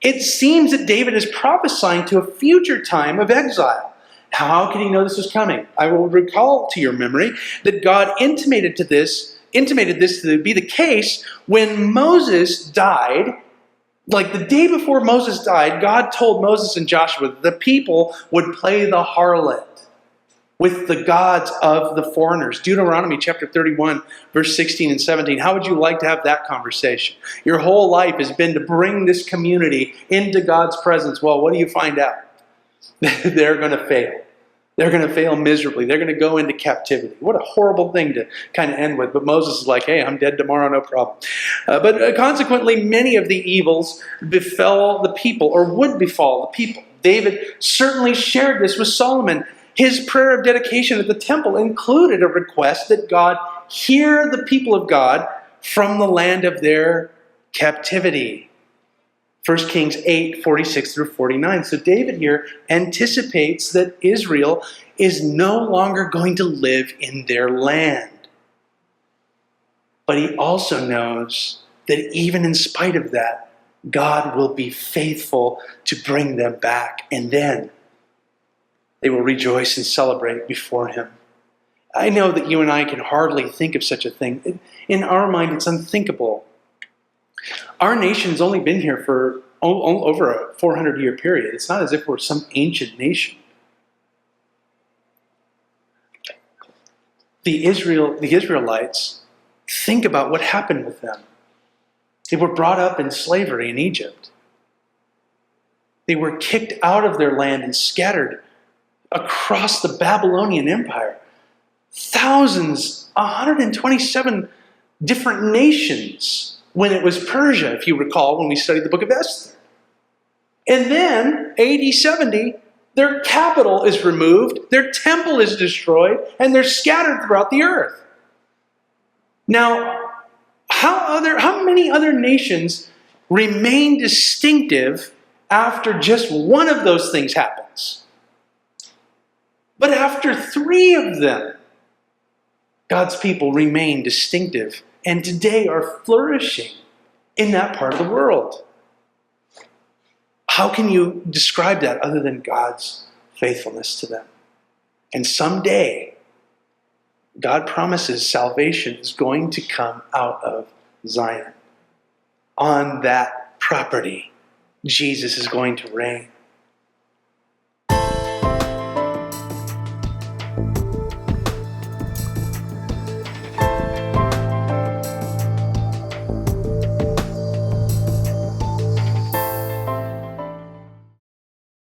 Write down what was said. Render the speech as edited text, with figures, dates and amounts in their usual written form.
It seems that David is prophesying to a future time of exile. How could he know this was coming? I will recall to your memory that God intimated this to be the case when Moses died. Like the day before Moses died, God told Moses and Joshua that the people would play the harlot with the gods of the foreigners. Deuteronomy chapter 31, verse 16 and 17. How would you like to have that conversation? Your whole life has been to bring this community into God's presence. Well, what do you find out? They're going to fail. They're going to fail miserably. They're going to go into captivity. What a horrible thing to kind of end with. But Moses is like, hey, I'm dead tomorrow, no problem. But consequently, many of the evils befell the people, or would befall the people. David certainly shared this with Solomon. His prayer of dedication at the temple included a request that God hear the people of God from the land of their captivity. 1 Kings 8, 46 through 49. So David here anticipates that Israel is no longer going to live in their land. But he also knows that even in spite of that, God will be faithful to bring them back. And then they will rejoice and celebrate before him. I know that you and I can hardly think of such a thing. In our mind, it's unthinkable. Our nation's only been here for over a 400-year period. It's not as if we're some ancient nation. The Israelites, think about what happened with them. They were brought up in slavery in Egypt. They were kicked out of their land and scattered across the Babylonian Empire. Thousands, 127 different nations when it was Persia, if you recall, when we studied the book of Esther. And then, AD 70, their capital is removed, their temple is destroyed, and they're scattered throughout the earth. Now, how many other nations remain distinctive after just one of those things happens? But after 3 of them, God's people remain distinctive and today are flourishing in that part of the world. How can you describe that other than God's faithfulness to them? And someday, God promises salvation is going to come out of Zion. On that property, Jesus is going to reign.